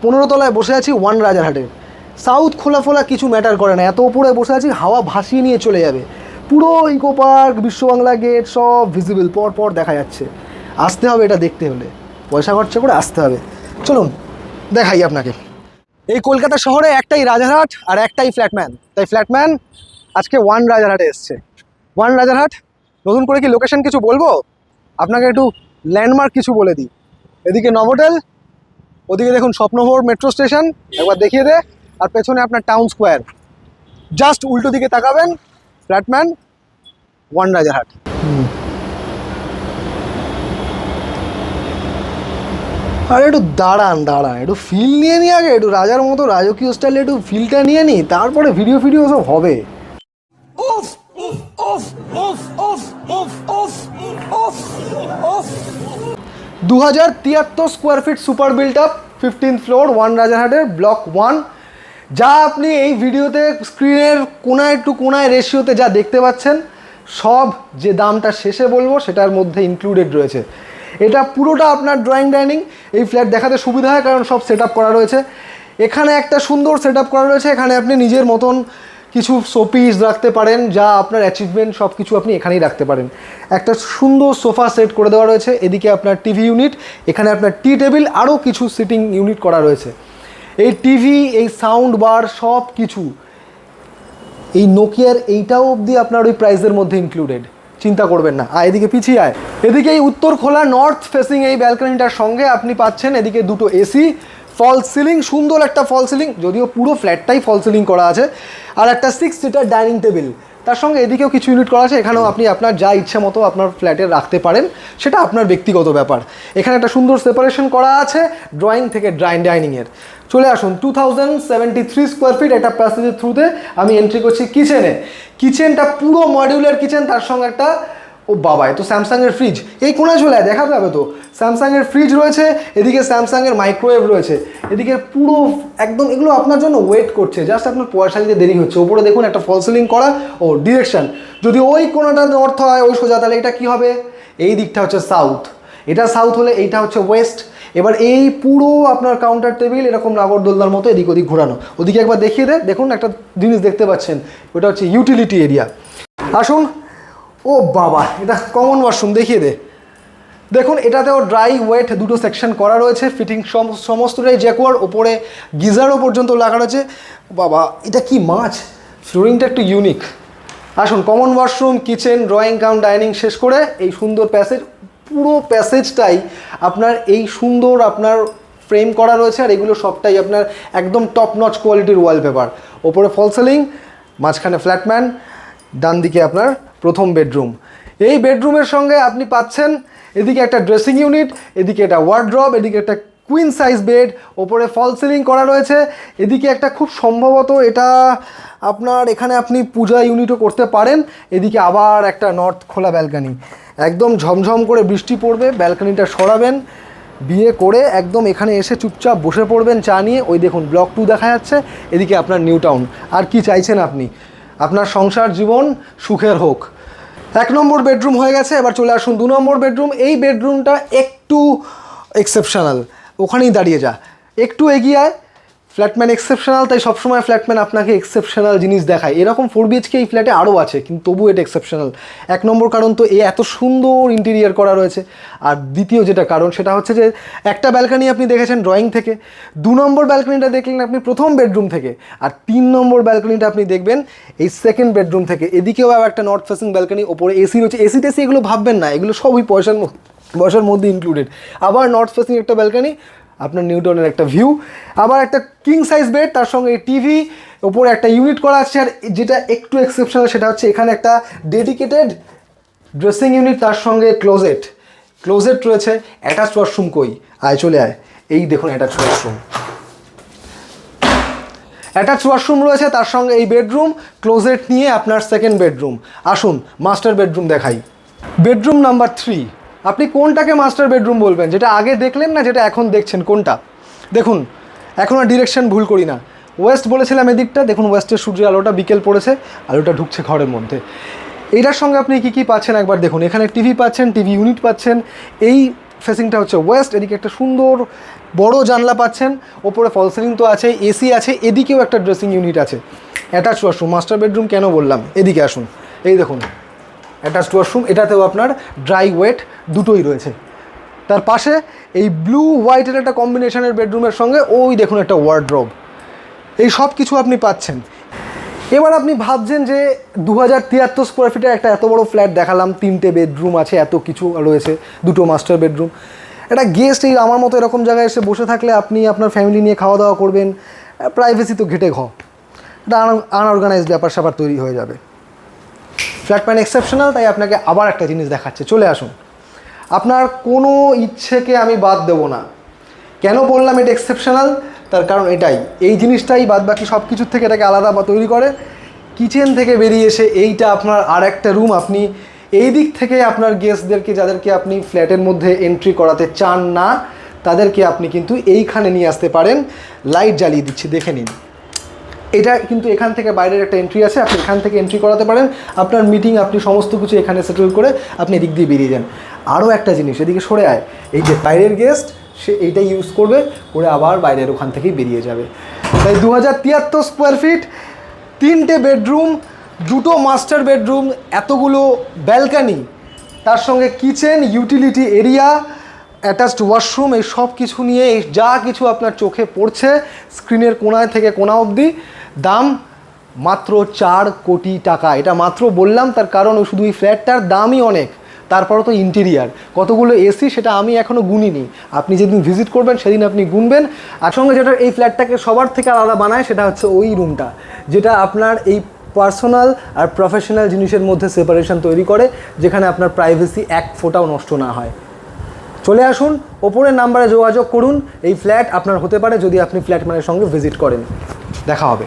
15 তলায় বসে আছি ওয়ান রাজারহাটে। সাউথ খোলা ফোলা কিছু ম্যাটার করে না, এত উপরে বসে আছি হাওয়া ভাসিয়ে নিয়ে চলে যাবে। পুরো ইকো পার্ক, বিশ্ববাংলা গেট সব ভিজিবল, পর পর দেখা যাচ্ছে। আসতে হবে এটা দেখতে হলে, পয়সা খরচা করে আসতে হবে। চলুন দেখাই আপনাকে। এই কলকাতা শহরে একটাই রাজারহাট আর একটাই ফ্ল্যাটম্যান, তাই ফ্ল্যাটম্যান আজকে ওয়ান রাজারহাটে এসছে। ওয়ান রাজারহাট নতুন করে কি লোকেশন কিছু বলবো? আপনাকে একটু ল্যান্ডমার্ক কিছু বলে দিই। এদিকে নভোটেল, ওদিকে দেখুন স্বপ্নভোর মেট্রো স্টেশন, একবার দেখিয়ে দে। আর পেছনে আপনার টাউন স্কোয়ার, জাস্ট উল্টো দিকে তাকাবেন, ফ্ল্যাটম্যান ওয়ান রাজারহাট। আর একটু দাঁড়ান, একটু ফিল নিয়ে নিই আগে, একটু রাজার মতো রাজকীয় স্টাইলে একটু ফিলটা নিয়ে নিই, তারপরে ভিডিও সব হবে। 2073 square feet super built up, 15th floor, one রাজারহাটের ব্লক 1। যা আপনি এই ভিডিওতে স্ক্রিনের কোনায় টু কোনায় রেশিওতে যা দেখতে পাচ্ছেন, সব যে দামটা শেষে বলবো সেটার মধ্যে ইনক্লুডেড রয়েছে। এটা পুরোটা আপনার ড্রয়িং ডাইনিং। এই ফ্ল্যাট দেখাতে সুবিধা হয় কারণ সব সেট আপ করা রয়েছে। এখানে একটা সুন্দর সেট আপ করা রয়েছে, এখানে আপনি নিজের মতন কিছু শোপিস রাখতে পারেন, যা আপনার অ্যাচিভমেন্ট সব কিছু আপনি এখানেই রাখতে পারেন। একটা সুন্দর সোফা সেট করে দেওয়া রয়েছে, এদিকে আপনার টিভি ইউনিট, এখানে আপনার টি টেবিল, আরও কিছু সিটিং ইউনিট করা রয়েছে। এই টিভি, এই সাউন্ড বার সব কিছু এই নোকিয়ার এইটাও অবধি আপনার ওই প্রাইসের মধ্যে ইনক্লুডেড, চিন্তা করবেন না। আর এদিকে পিছিয়ে আয়, এদিকে এই উত্তর খোলা নর্থ ফেসিং এই ব্যালকনিটার সঙ্গে আপনি পাচ্ছেন এদিকে দুটো এসি, ফল সিলিং, সুন্দর একটা ফল সিলিং, যদিও পুরো ফ্ল্যাটটাই ফল সিলিং করা আছে, আর একটা 6 সিটার ডাইনিং টেবিল। তার সঙ্গে এদিকেও কিছু ইউনিট করা আছে, এখানেও আপনি আপনার যা ইচ্ছা মতো আপনার ফ্ল্যাটে রাখতে পারেন, সেটা আপনার ব্যক্তিগত ব্যাপার। এখানে একটা সুন্দর সেপারেশন করা আছে ড্রয়িং থেকে ডাইনিংয়ের। চলে আসুন 2073 স্কোয়ার ফিট একটা প্যাসেজের থ্রুতে আমি এন্ট্রি করছি কিচেনে। কিচেনটা পুরো মডিউলার কিচেন, তার সঙ্গে একটা ও বাবা, এ তো স্যামসাংয়ের ফ্রিজ, এই কোনায় চলে দেখাতে হবে তো। স্যামসাংয়ের ফ্রিজ রয়েছে, এদিকে স্যামসাংয়ের মাইক্রোওয়েভ রয়েছে, এদিকে পুরো একদম এগুলো আপনার জন্য ওয়েট করছে, জাস্ট আপনার পয়সা দিতে দেরি হচ্ছে। ওপরে দেখুন একটা ফল সিলিং করা, ও ডিরেকশন, যদি ওই কোনাটা নর্থ হয় ওই সোজা, তাহলে এটা কি হবে? এই দিকটা হচ্ছে সাউথ, এটা সাউথ হলে এইটা হচ্ছে ওয়েস্ট। এবার এই পুরো আপনার কাউন্টার টেবিল এরকম নাগরদোলনার মতো এদিক ওদিক ঘোরানো। ওদিকে একবার দেখিয়ে দে, দেখুন একটা জিনিস দেখতে পাচ্ছেন, ওটা হচ্ছে ইউটিলিটি এরিয়া। আসুন, ও বাবা, এটা কমন ওয়াশরুম, দেখিয়ে দে। দেখুন এটাতেও ড্রাই ওয়েট দুটো সেকশন করা রয়েছে, ফিটিং সমস্তটাই জ্যাকুয়ার, ওপরে গিজারও পর্যন্ত লাগানো আছে। বাবা, এটা কি মাছ, ফ্লোরিংটা একটু ইউনিক। আসুন, common washroom, kitchen, drawing cum dining শেষ করে এই সুন্দর প্যাসেজ, পুরো প্যাসেজটাই আপনার এই সুন্দর আপনার ফ্রেম করা রয়েছে, আর এগুলো সবটাই আপনার একদম টপ নচ কোয়ালিটির ওয়ালপেপার। ওপরে ফল সিলিং, মাঝখানে ফ্ল্যাটম্যান, ডান দিকে আপনার প্রথম বেডরুম। এই বেডরুমের সঙ্গে আপনি পাচ্ছেন এদিকে একটা ড্রেসিং ইউনিট, এদিকে একটা ওয়ার্ড্রব, এদিকে একটা কুইন সাইজ বেড, ওপরে ফল সিলিং করা রয়েছে। এদিকে একটা খুব সম্ভবত এটা আপনার এখানে আপনি পূজা ইউনিটও করতে পারেন। এদিকে আবার একটা নর্থ খোলা ব্যালকানি, একদম ঝমঝম করে বৃষ্টি পড়বে, ব্যালকানিটা সরাবেন, বিয়ে করে একদম এখানে এসে চুপচাপ বসে পড়বেন চা নিয়ে। ওই দেখুন ব্লক 2 দেখা যাচ্ছে, এদিকে আপনার নিউ টাউন। আর কি চাইছেন আপনি? আপনার সংসার জীবন সুখের হোক। 1 নম্বর বেডরুম হয়ে গেছে, এবার চলে আসুন 2 নম্বর বেডরুম। এই বেডরুমটা একটু এক্সেপশনাল, ওখানেই দাঁড়িয়ে যা, একটু এগিয়ে আয়। ফ্ল্যাটম্যান এক্সেপশনাল, তাই সবসময় ফ্ল্যাটম্যান আপনাকে এক্সেপশনাল জিনিস দেখায়। এরকম 4 BHK এই ফ্ল্যাটে আরও আছে, কিন্তু তবু এটা এক্সেপশনাল। 1 নম্বর কারণ তো এত সুন্দর ইন্টেরিয়ার করা রয়েছে। আর দ্বিতীয় যেটা কারণ সেটা হচ্ছে যে একটা ব্যালকানি আপনি দেখেছেন ড্রয়িং থেকে, 2 নম্বর ব্যালকানিটা দেখলেন আপনি প্রথম বেডরুম থেকে, আর 3 নম্বর ব্যালকানিটা আপনি দেখবেন এই সেকেন্ড বেডরুম থেকে। এদিকেও আবার একটা নর্থ ফেসিং ব্যালকানি, ওপরে এসি রয়েছে। এসি টেসি এগুলো ভাববেন না, এগুলো সবই পয়সার মধ্যে ইনক্লুডেড। আবার নর্থ ফেসিং একটা ব্যালকানি, আপনার নিউটনের একটা ভিউ, আবার একটা কিং সাইজ বেড, তার সঙ্গে টিভি, ওপরে একটা ইউনিট করা আছে। আর যেটা একটু এক্সেপশনাল সেটা হচ্ছে এখানে একটা ডেডিকেটেড ড্রেসিং ইউনিট, তার সঙ্গে ক্লোজেট রয়েছে। অ্যাটাচ ওয়াশরুম কই? আয়, চলে আয়, এই দেখুন অ্যাটাচ ওয়াশরুম রয়েছে, তার সঙ্গে এই বেডরুম, ক্লোজেট নিয়ে আপনার সেকেন্ড বেডরুম। আসুন মাস্টার বেডরুম দেখাই। Bedroom number 3। আপনি কোনটাকে মাস্টার বেডরুম বলবেন? যেটা আগে দেখলেন না যেটা এখন দেখছেন, কোনটা? দেখুন, এখন আর ডিরেকশন ভুল করি না, ওয়েস্ট বলেছিলাম এদিকটা, দেখুন ওয়েস্টের সূর্যের আলোটা বিকেল পড়েছে, আলোটা ঢুকছে ঘরের মধ্যে। এইটার সঙ্গে আপনি কী কী পাচ্ছেন একবার দেখুন। এখানে টিভি পাচ্ছেন, টিভি ইউনিট পাচ্ছেন, এই ফেসিংটা হচ্ছে ওয়েস্ট, এদিকে একটা সুন্দর বড় জানলা পাচ্ছেন, ওপরে ফল সিলিং তো আছে, এসি আছে, এদিকেও একটা ড্রেসিং ইউনিট আছে, অ্যাটাচ ওয়াশরুম। মাস্টার বেডরুম কেন বললাম, এদিকে আসুন, এই দেখুন অ্যাটাচ ওয়াশরুম, এটাতেও আপনার ড্রাই ওয়েট দুটোই রয়েছে। তার পাশে এই ব্লু হোয়াইটের একটা কম্বিনেশনের বেডরুমের সঙ্গে ওই দেখুন একটা ওয়ার্ড্রোব, এই সব কিছু আপনি পাচ্ছেন। এবার আপনি ভাবছেন যে 2073 স্কোয়ার ফিটের একটা এত বড় ফ্ল্যাট দেখালাম, 3টে বেডরুম আছে, এত কিছু রয়েছে, 2টো মাস্টার বেডরুম, একটা গেস্ট এই আমার মতো এরকম জায়গায় এসে বসে থাকলে আপনি আপনার ফ্যামিলি নিয়ে খাওয়া দাওয়া করবেন, প্রাইভেসি তো ঘেটে এটা আনঅর্গানাইজড ব্যাপার স্যাপার তৈরি হয়ে যাবে। ফ্ল্যাট প্ল্যান এক্সেপশনাল, তাই আপনাকে আবার একটা জিনিস দেখাচ্ছে, চলে আসুন। আপনার কোনো ইচ্ছেকে আমি বাদ দেবো না। কেন বললাম এটা এক্সেপশনাল, তার কারণ এটাই, এই জিনিসটাই বাদ বাকি সব কিছুর থেকে এটাকে আলাদা বা তৈরি করে। কিচেন থেকে বেরিয়ে এসে এইটা আপনার আর একটা রুম, আপনি এই দিক থেকে আপনার গেস্টদেরকে, যাদেরকে আপনি ফ্ল্যাটের মধ্যে এন্ট্রি করাতে চান না, তাদেরকে আপনি কিন্তু এইখানে নিয়ে আসতে পারেন। লাইট জ্বালিয়ে দিচ্ছি, দেখে নিন। এটা কিন্তু এখান থেকে বাইরের একটা এন্ট্রি আছে, আপনি এখান থেকে এন্ট্রি করাতে পারেন, আপনার মিটিং আপনি সমস্ত কিছু এখানে সেটেল করে আপনি এদিক দিয়ে বেরিয়ে যান। আরও একটা জিনিস, এদিকে সরে আয়, এই যে বাইরের গেস্ট সে এইটা ইউজ করবে, করে আবার বাইরের ওখান থেকেই বেরিয়ে যাবে। তাই 2073 স্কোয়ার ফিট, 3টে বেডরুম, 2টো মাস্টার বেডরুম, এতগুলো ব্যালকানি, তার সঙ্গে kitchen, utility area, attached washroom, এই সব কিছু নিয়ে যা কিছু আপনার চোখে পড়ছে স্ক্রিনের কোনায় থেকে কোনা অবধি, দাম মাত্র 4 কোটি টাকা। এটা মাত্র বললাম তার কারণ শুধু এই ফ্ল্যাটটার দামই অনেক, তারপরও তো ইন্টেরিয়ার, কতগুলো এসি সেটা আমি এখনও গুনিনি, আপনি যেদিন ভিজিট করবেন সেদিন আপনি গুনবেন। আর সঙ্গে যেটা এই ফ্ল্যাটটাকে সবার থেকে আলাদা বানায় সেটা হচ্ছে ওই রুমটা, যেটা আপনার এই পার্সোনাল আর প্রফেশনাল জিনিসের মধ্যে সেপারেশন তৈরি করে, যেখানে আপনার প্রাইভেসি এক ফোঁটাও নষ্ট না হয়। চলে আসুন, ওপরের নাম্বারে যোগাযোগ করুন, এই ফ্ল্যাট আপনার হতে পারে যদি আপনি ফ্ল্যাট ম্যানের সঙ্গে ভিজিট করেন। দেখা হবে।